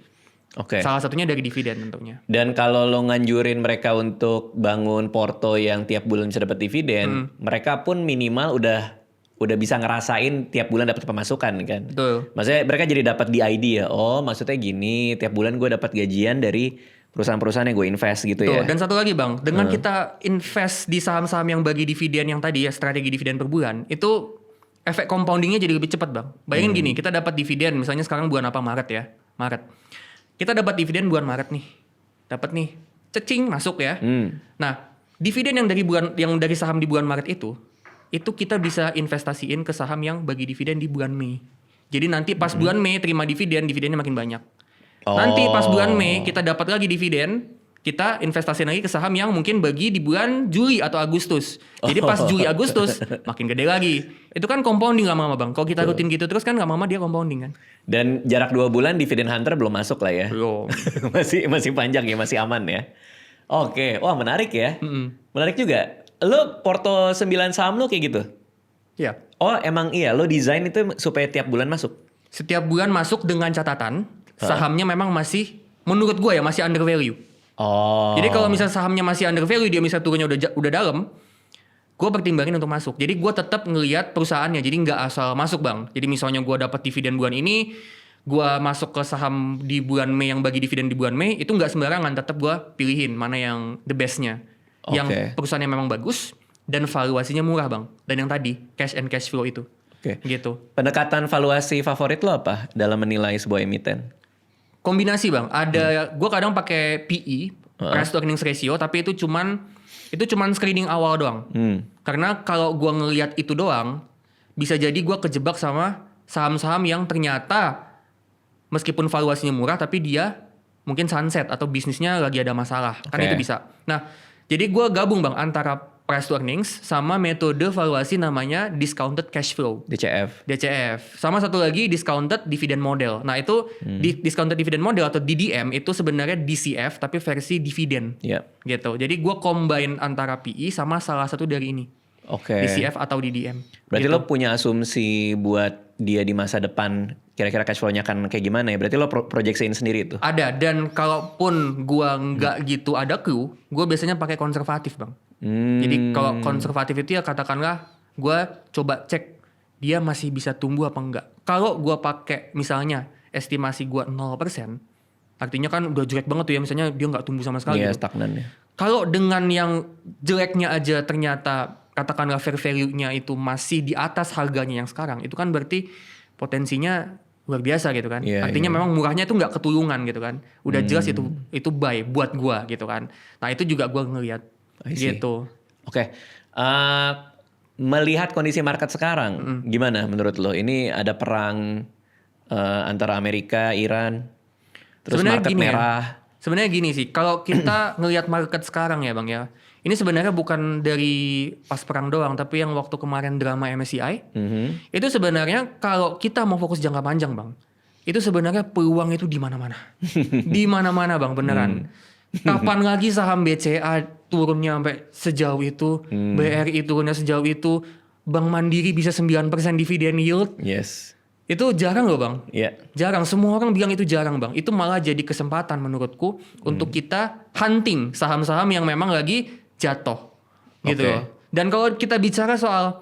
Speaker 1: Oke.
Speaker 2: Salah satunya dari dividen tentunya.
Speaker 1: Dan kalau lo nganjurin mereka untuk bangun porto yang tiap bulan bisa dapat dividen, mereka pun minimal udah bisa ngerasain tiap bulan dapat pemasukan kan.
Speaker 2: Betul.
Speaker 1: Maksudnya mereka jadi dapat di ID ya. Oh, maksudnya gini, tiap bulan gue dapat gajian dari perusahaan-perusahaan yang gue invest gitu
Speaker 2: Tuh,
Speaker 1: ya.
Speaker 2: dan satu lagi Bang, dengan kita invest di saham-saham yang bagi dividen yang tadi ya, strategi dividen per bulan, itu efek compoundingnya jadi lebih cepat Bang. Bayangin gini, kita dapat dividen, misalnya sekarang bulan apa, Maret ya, Maret. Kita dapat dividen bulan Maret nih, dapat nih, cecing masuk ya. Nah, dividen yang dari saham di bulan Maret itu kita bisa investasiin ke saham yang bagi dividen di bulan Mei. Jadi nanti pas bulan Mei terima dividennya makin banyak. Nanti pas bulan Mei kita dapat lagi dividen, kita investasi lagi ke saham yang mungkin bagi di bulan Juli atau Agustus. Jadi pas Juli Agustus makin gede lagi. Itu kan compounding lama-lama Bang. Kalau kita rutin gitu terus kan lama-lama dia compounding kan.
Speaker 1: Dan jarak 2 bulan dividen hunter belum masuk lah ya.
Speaker 2: Belum.
Speaker 1: masih panjang ya, masih aman ya. Oke, wah menarik ya. Menarik juga. Lo porto 9 saham lo kayak gitu?
Speaker 2: Iya.
Speaker 1: Oh emang iya, lo desain itu supaya tiap bulan masuk?
Speaker 2: Setiap bulan masuk dengan catatan sahamnya memang masih, menurut gue ya masih under value.
Speaker 1: Oh.
Speaker 2: Jadi kalau misalnya sahamnya masih under value, dia misalnya turunnya udah dalam, gue pertimbangin untuk masuk. Jadi gue tetap ngelihat perusahaannya, jadi nggak asal masuk Bang. Jadi misalnya gue dapat dividen bulan ini, gue masuk ke saham di bulan Mei yang bagi dividen di bulan Mei, itu nggak sembarangan, tetap gue pilihin mana yang the bestnya. Yang perusahaannya memang bagus dan valuasinya murah Bang. Dan yang tadi cash and cash flow itu. Gitu.
Speaker 1: Pendekatan valuasi favorit lo apa dalam menilai sebuah emiten?
Speaker 2: Kombinasi Bang. Ada gue kadang pakai PE, price to earnings ratio, tapi itu cuman screening awal doang. Karena kalau gue ngelihat itu doang, bisa jadi gue kejebak sama saham-saham yang ternyata meskipun valuasinya murah tapi dia mungkin sunset atau bisnisnya lagi ada masalah. Kan itu bisa. Nah, jadi gue gabung Bang antara price to earnings sama metode valuasi namanya discounted cash flow. DCF. Sama satu lagi discounted dividend model. Nah itu discounted dividend model atau DDM itu sebenarnya DCF tapi versi dividen. Gitu. Jadi gue combine antara PE sama salah satu dari ini. DCF atau DDM.
Speaker 1: Berarti
Speaker 2: gitu.
Speaker 1: lo punya asumsi buat dia di masa depan kira-kira cash flow-nya akan kayak gimana ya? Berarti lo proyeksiin sendiri itu?
Speaker 2: Ada. Dan kalaupun gue nggak gitu ada clue, gue biasanya pakai konservatif Bang. Jadi kalau konservatif itu ya katakanlah gue coba cek dia masih bisa tumbuh apa enggak. Kalau gue pakai misalnya estimasi gue 0%, artinya kan udah jelek banget tuh ya, misalnya dia nggak tumbuh sama sekali.
Speaker 1: Iya, stagnan ya.
Speaker 2: Kalau dengan yang jeleknya aja ternyata katakanlah fair value-nya itu masih di atas harganya yang sekarang, itu kan berarti potensinya luar biasa gitu kan. Artinya memang murahnya itu nggak ketulungan gitu kan. Udah jelas itu buy buat gue gitu kan. Nah itu juga gue ngelihat. Gitu.
Speaker 1: Oke. Melihat kondisi market sekarang, gimana menurut lo? Ini ada perang antara Amerika, Iran, terus sebenarnya market merah.
Speaker 2: Sebenarnya gini sih, kalau kita ngelihat market sekarang ya Bang ya, ini sebenarnya bukan dari pas perang doang, tapi yang waktu kemarin drama MSCI, itu sebenarnya kalau kita mau fokus jangka panjang Bang, itu sebenarnya peluang itu di mana-mana. Di mana-mana Bang, beneran. Kapan lagi saham BCA turunnya sampai sejauh itu, BRI turunnya sejauh itu, Bank Mandiri bisa 9% dividen yield. Itu jarang loh Bang. Jarang, semua orang bilang itu jarang Bang. Itu malah jadi kesempatan menurutku untuk kita hunting saham-saham yang memang lagi jatuh. Gitu loh. Dan kalau kita bicara soal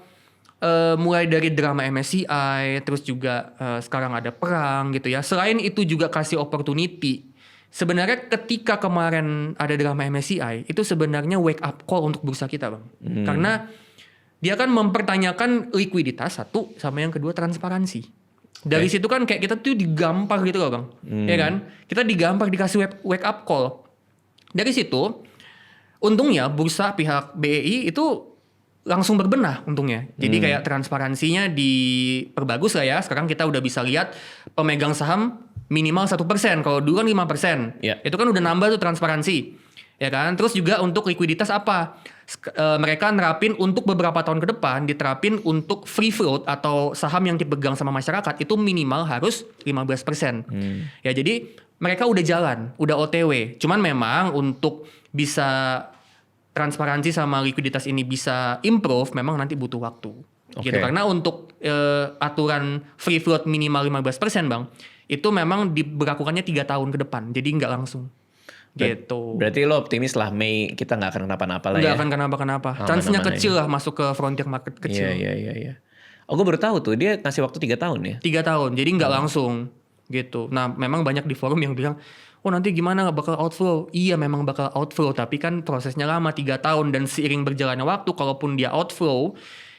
Speaker 2: mulai dari drama MSCI, terus juga sekarang ada perang gitu ya. Selain itu juga kasih opportunity. Sebenarnya ketika kemarin ada drama MSCI, itu sebenarnya wake up call untuk bursa kita Bang. Karena dia kan mempertanyakan likuiditas satu, sama yang kedua transparansi. Dari situ kan kayak kita tuh digampar gitu loh Bang. Ya kan? Kita digampar dikasih wake up call. Dari situ, untungnya bursa pihak BEI itu langsung berbenah untungnya. Jadi kayak transparansinya diperbagus lah ya. Sekarang kita udah bisa lihat pemegang saham minimal 1%. Kalau dulu kan 5%. Itu kan udah nambah tuh transparansi. Ya kan? Terus juga untuk likuiditas apa? Mereka nerapin untuk beberapa tahun ke depan, diterapin untuk free float atau saham yang dipegang sama masyarakat itu minimal harus 15%. Ya jadi mereka udah jalan, udah OTW. Cuman memang untuk bisa transparansi sama likuiditas ini bisa improve, memang nanti butuh waktu. Gitu. Karena untuk aturan free float minimal 15% Bang, itu memang diberlakukannya 3 tahun ke depan. Jadi nggak langsung. Gitu.
Speaker 1: Berarti lo optimis lah Mei kita nggak akan kenapa-napa lah ya?
Speaker 2: Nggak akan kenapa-kenapa. Chance-nya kecil lah masuk ke frontier market kecil.
Speaker 1: Iya. Oh gue baru tahu tuh dia ngasih waktu 3 tahun ya?
Speaker 2: 3 tahun, jadi nggak langsung gitu. Nah memang banyak di forum yang bilang, oh nanti gimana bakal outflow? Iya memang bakal outflow, tapi kan prosesnya lama 3 tahun. Dan seiring berjalannya waktu, kalaupun dia outflow,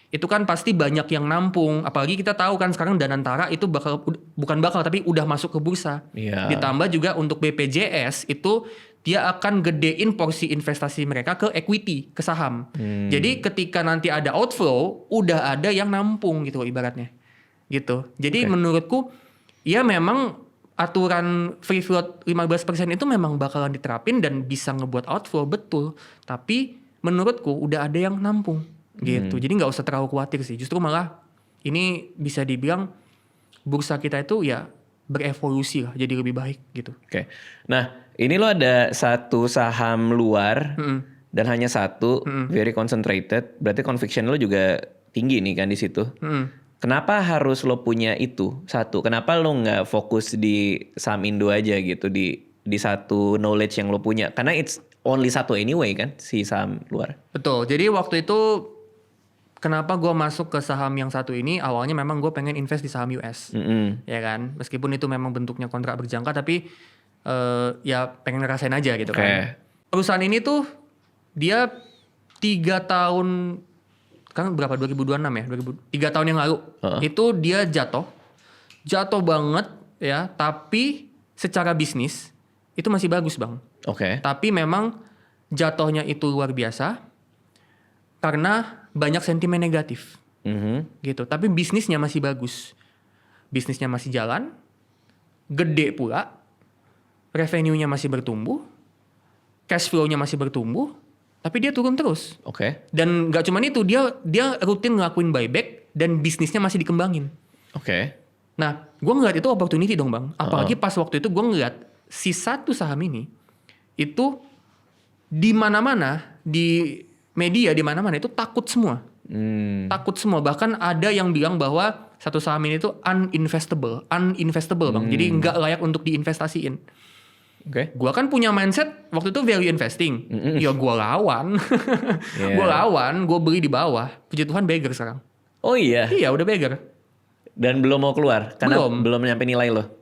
Speaker 2: itu kan pasti banyak yang nampung. Apalagi kita tahu kan sekarang Danantara itu tapi udah masuk ke bursa.
Speaker 1: Iya.
Speaker 2: Ditambah juga untuk BPJS itu dia akan gedein porsi investasi mereka ke equity, ke saham. Jadi ketika nanti ada outflow, udah ada yang nampung gitu ibaratnya. Gitu. Jadi menurutku ya memang aturan free float 15% itu memang bakalan diterapin dan bisa ngebuat outflow betul. Tapi menurutku udah ada yang nampung gitu. Jadi nggak usah terlalu khawatir sih. Justru malah ini bisa dibilang bursa kita itu ya berevolusi lah, jadi lebih baik gitu.
Speaker 1: Oke. Nah, ini lo ada satu saham luar dan hanya satu, very concentrated. Berarti conviction lo juga tinggi nih kan di situ. Kenapa harus lo punya itu satu? Kenapa lo nggak fokus di saham Indo aja gitu di satu knowledge yang lo punya? Karena it's only satu anyway kan si saham luar.
Speaker 2: Betul. Jadi waktu itu kenapa gue masuk ke saham yang satu ini? Awalnya memang gue pengen invest di saham US, ya kan. Meskipun itu memang bentuknya kontrak berjangka, tapi ya pengen ngerasain aja gitu kan. Perusahaan ini tuh dia 3 tahun kan berapa 2026 ya, 3 tahun yang lalu itu dia jatuh banget ya. Tapi secara bisnis itu masih bagus Bang. Tapi memang jatuhnya itu luar biasa karena banyak sentimen negatif, gitu. Tapi bisnisnya masih bagus, bisnisnya masih jalan, gede pula, revenue-nya masih bertumbuh, cash flow-nya masih bertumbuh, tapi dia turun terus. Dan nggak cuma itu, dia rutin ngelakuin buyback dan bisnisnya masih dikembangin. Nah, gue ngeliat itu opportunity dong Bang. Apalagi pas waktu itu gue ngeliat si satu saham ini itu di mana-mana di media di mana-mana itu takut semua. Takut semua. Bahkan ada yang bilang bahwa satu saham ini tuh uninvestable Bang. Jadi nggak layak untuk diinvestasiin. Gua kan punya mindset waktu itu value investing. Ya gua lawan. Gua beli di bawah. Puji Tuhan beggar sekarang.
Speaker 1: Oh iya?
Speaker 2: Iya udah beggar.
Speaker 1: Dan belum mau keluar? Karena belum nyampe nilai lo?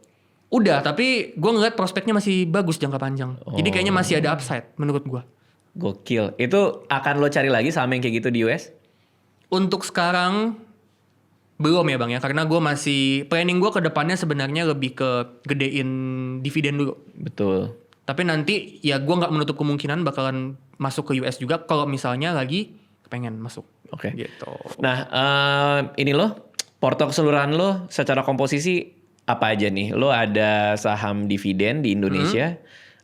Speaker 2: Udah, tapi gua ngeliat prospeknya masih bagus jangka panjang. Jadi kayaknya masih ada upside menurut gua.
Speaker 1: Gokil. Itu akan lo cari lagi saham yang kayak gitu di US?
Speaker 2: Untuk sekarang belum ya Bang ya. Karena gue masih planning gue ke depannya sebenarnya lebih ke gedein dividen dulu.
Speaker 1: Betul.
Speaker 2: Tapi nanti ya gue gak menutup kemungkinan bakalan masuk ke US juga kalau misalnya lagi pengen masuk. Gitu.
Speaker 1: Nah ini lo, porto keseluruhan lo secara komposisi apa aja nih? Lo ada saham dividen di Indonesia,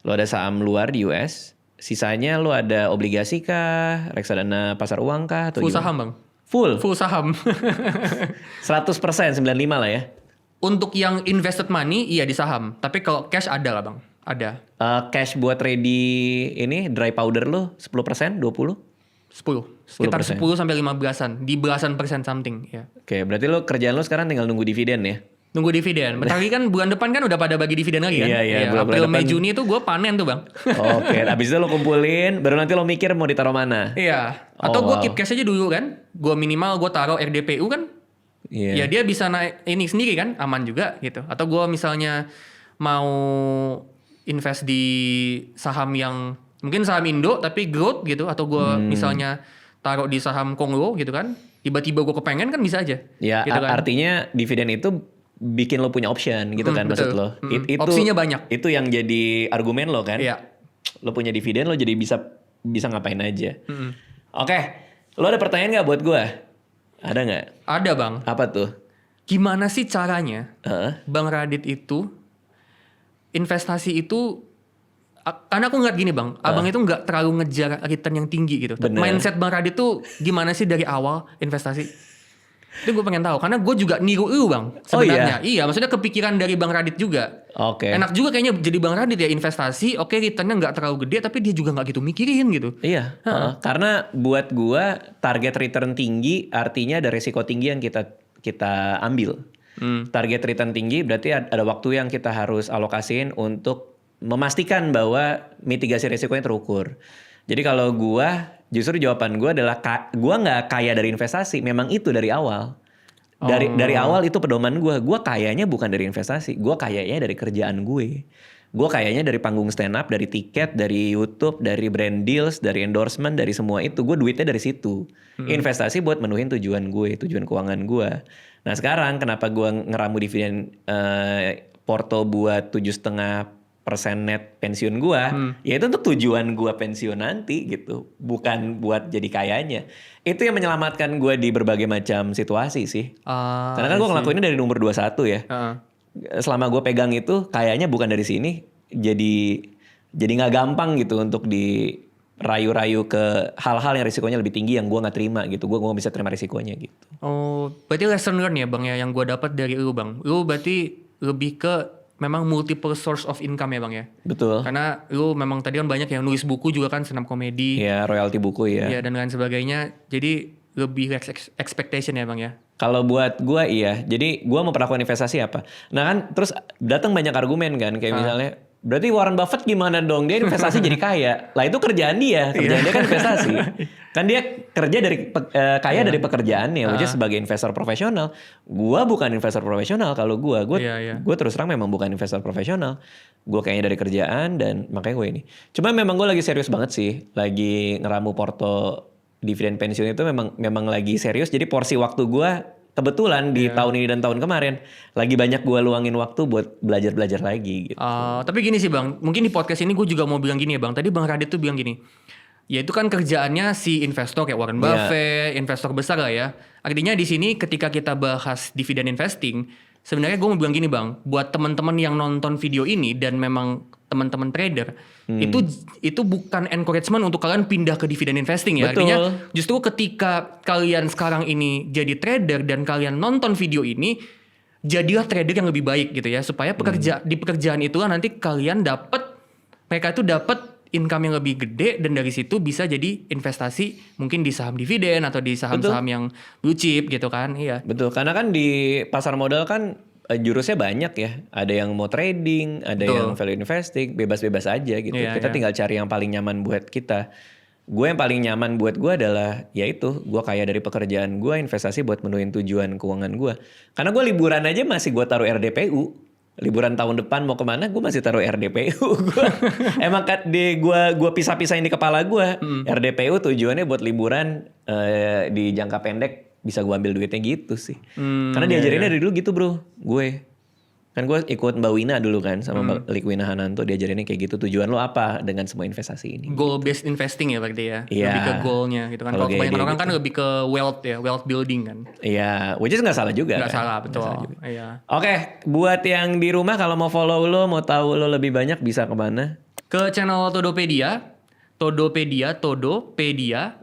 Speaker 1: lo ada saham luar di US, sisanya lo ada obligasi kah, reksadana pasar uang kah? Atau
Speaker 2: full
Speaker 1: gimana?
Speaker 2: saham Bang.
Speaker 1: Full
Speaker 2: saham.
Speaker 1: 100%, 95 lah ya?
Speaker 2: Untuk yang invested money iya di saham. Tapi kalau cash ada lah Bang. Ada.
Speaker 1: Cash buat ready ini dry powder lo 10%, 20%?
Speaker 2: 10. Sekitar 10 sampai 15-an. Di belasan persen something ya.
Speaker 1: Berarti lo kerjaan lo sekarang tinggal nunggu dividen ya?
Speaker 2: Nunggu dividen. Bentar lagi kan bulan depan kan udah pada bagi dividen lagi kan?
Speaker 1: Iya.
Speaker 2: April, Mei, Juni tuh gue panen tuh Bang.
Speaker 1: Abis itu lo kumpulin, baru nanti lo mikir mau ditaruh mana?
Speaker 2: Iya. Atau gue keep cash aja dulu kan. Gue minimal gue taruh RDPU kan. Ya dia bisa naik ini sendiri kan, aman juga gitu. Atau gue misalnya mau invest di saham yang mungkin saham Indo tapi growth gitu. Atau gue misalnya taruh di saham Kongo gitu kan. Tiba-tiba gue kepengen kan bisa aja.
Speaker 1: Ya
Speaker 2: gitu kan.
Speaker 1: artinya dividen itu bikin lo punya option gitu kan maksud lo. Itu
Speaker 2: opsinya banyak.
Speaker 1: Itu yang jadi argumen lo kan.
Speaker 2: Iya.
Speaker 1: Lo punya dividen lo jadi bisa ngapain aja. Oke. Lo ada pertanyaan gak buat gue? Ada gak?
Speaker 2: Ada Bang.
Speaker 1: Apa tuh?
Speaker 2: Gimana sih caranya Bang Radit itu investasi itu, karena aku ngeliat gini Bang, abang itu gak terlalu ngejar return yang tinggi gitu.
Speaker 1: Bener.
Speaker 2: Mindset Bang Radit tuh gimana sih dari awal investasi? Itu gue pengen tahu karena gue juga niru lu bang sebenarnya. Iya, maksudnya kepikiran dari Bang Radit juga.
Speaker 1: Oke.
Speaker 2: Enak juga kayaknya jadi Bang Radit ya, investasi. Oke, returnnya nggak terlalu gede tapi dia juga nggak gitu mikirin gitu.
Speaker 1: Iya. Karena buat gua target return tinggi artinya ada resiko tinggi yang kita ambil. Target return tinggi berarti ada waktu yang kita harus alokasiin untuk memastikan bahwa mitigasi resikonya terukur. Jadi kalau gua, justru jawaban gua adalah gua nggak kaya dari investasi, memang itu dari awal. Dari awal itu pedoman gua kayanya bukan dari investasi, gua kayanya dari kerjaan gue. Gue kayaknya dari panggung stand up, dari tiket, dari YouTube, dari brand deals, dari endorsement, dari semua itu. Gue duitnya dari situ. Investasi buat menuhin tujuan gue, tujuan keuangan gue. Nah sekarang kenapa gue ngeramu dividen Porto buat 7,5% net pensiun gue, ya itu untuk tujuan gue pensiun nanti gitu, bukan buat jadi kayanya. Itu yang menyelamatkan gue di berbagai macam situasi sih. Karena kan gue ngelakuinnya dari umur 21 ya. Selama gue pegang itu kayaknya bukan dari sini, jadi nggak gampang gitu untuk dirayu-rayu ke hal-hal yang risikonya lebih tinggi yang gue nggak terima gitu. Gue nggak bisa terima risikonya gitu.
Speaker 2: Oh, berarti lesson learn ya bang ya yang gue dapat dari lu bang. Lu berarti lebih ke memang multiple source of income ya bang ya.
Speaker 1: Betul.
Speaker 2: Karena lu memang tadi kan banyak yang nulis buku juga kan, stand up comedy.
Speaker 1: Iya, royalti buku ya.
Speaker 2: Iya dan lain sebagainya. Jadi lebih expectation ya bang ya.
Speaker 1: Kalau buat gue iya, jadi gue mau perlakuan investasi apa? Nah kan terus datang banyak argumen kan, kayak misalnya, berarti Warren Buffett gimana dong? Dia investasi jadi kaya. Lah itu kerjaan dia kan investasi. Kan dia kerja dari kaya dari pekerjaannya, which is sebagai investor profesional. Gue bukan investor profesional kalau gue terus terang memang bukan investor profesional. Gue kayaknya dari kerjaan dan makanya gue ini. Cuma memang gue lagi serius banget sih, lagi ngeramu Porto dividen pensiun itu memang lagi serius. Jadi porsi waktu gue kebetulan di tahun ini dan tahun kemarin lagi banyak gue luangin waktu buat belajar lagi gitu.
Speaker 2: Tapi gini sih bang, mungkin di podcast ini gue juga mau bilang gini ya bang. Tadi Bang Radit tuh bilang gini, ya itu kan kerjaannya si investor kayak Warren Buffett, investor besar lah ya. Artinya di sini ketika kita bahas dividen investing, sebenarnya gue mau bilang gini bang, buat teman-teman yang nonton video ini dan memang teman-teman trader, itu bukan encouragement untuk kalian pindah ke dividen investing ya.
Speaker 1: Betul.
Speaker 2: Artinya justru ketika kalian sekarang ini jadi trader dan kalian nonton video ini, jadilah trader yang lebih baik gitu ya, supaya di pekerjaan itulah nanti kalian mereka itu dapat income yang lebih gede dan dari situ bisa jadi investasi mungkin di saham dividen atau di saham-saham yang blue chip gitu kan. Iya.
Speaker 1: Betul, karena kan di pasar modal kan jurusnya banyak ya. Ada yang mau trading, ada yang value investing, bebas-bebas aja gitu. Kita tinggal cari yang paling nyaman buat kita. Gue yang paling nyaman buat gue adalah yaitu gue kaya dari pekerjaan gue, investasi buat menuhin tujuan keuangan gue. Karena gue liburan aja masih gue taruh RDPU. Liburan tahun depan mau kemana gue masih taruh RDPU. Emang gue pisah-pisahin di kepala gue. RDPU tujuannya buat liburan di jangka pendek. Bisa gue ambil duitnya gitu sih. Karena diajarinnya dari dulu gitu bro. Gue kan gue ikut Mbak Wina dulu kan sama Mbak Likwina Hananto, diajarinnya kayak gitu. Tujuan lo apa dengan semua investasi ini?
Speaker 2: Goal based investing ya berarti ya.
Speaker 1: Iya.
Speaker 2: Lebih ke goalnya gitu kan. Kalau kebanyakan orang kan lebih ke wealth ya, wealth building kan.
Speaker 1: Iya, which is gak salah juga.
Speaker 2: Gak
Speaker 1: kan?
Speaker 2: salah, betul.
Speaker 1: Iya. Oke, buat yang di rumah kalau mau follow lo, mau tahu lo lebih banyak bisa kemana?
Speaker 2: Ke channel Todopedia.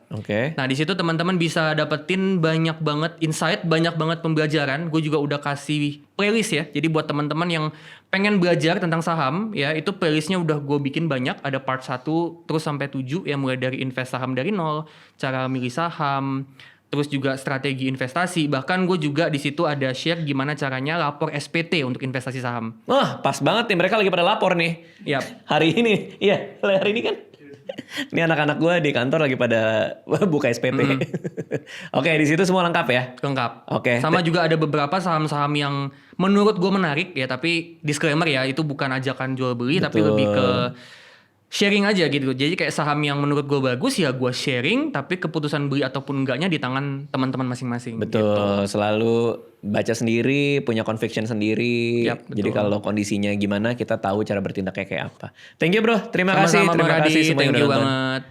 Speaker 1: Oke.
Speaker 2: Nah di situ teman-teman bisa dapetin banyak banget insight, banyak banget pembelajaran. Gue juga udah kasih playlist ya. Jadi buat teman-teman yang pengen belajar tentang saham ya, itu playlistnya udah gue bikin banyak. Ada part 1 terus sampai 7 ya, mulai dari invest saham dari nol, cara milih saham, terus juga strategi investasi. Bahkan gue juga di situ ada share gimana caranya lapor SPT untuk investasi saham.
Speaker 1: Wah pas banget nih, mereka lagi pada lapor nih.
Speaker 2: Yap.
Speaker 1: Hari ini, iya hari ini kan. Ini anak-anak gue di kantor lagi pada buka SPT. Oke, di situ semua lengkap ya?
Speaker 2: Lengkap.
Speaker 1: Oke.
Speaker 2: Sama juga ada beberapa saham-saham yang menurut gue menarik ya, tapi disclaimer ya, itu bukan ajakan jual beli, tapi lebih ke sharing aja gitu. Jadi kayak saham yang menurut gue bagus ya gue sharing, tapi keputusan beli ataupun enggaknya di tangan teman-teman masing-masing.
Speaker 1: Betul,
Speaker 2: gitu.
Speaker 1: Selalu baca sendiri, punya conviction sendiri.
Speaker 2: Yap,
Speaker 1: jadi kalau kondisinya gimana kita tahu cara bertindaknya kayak apa. Thank you bro, terima kasih
Speaker 2: Sama-sama,
Speaker 1: semua yang udah nonton.
Speaker 2: Thank you banget.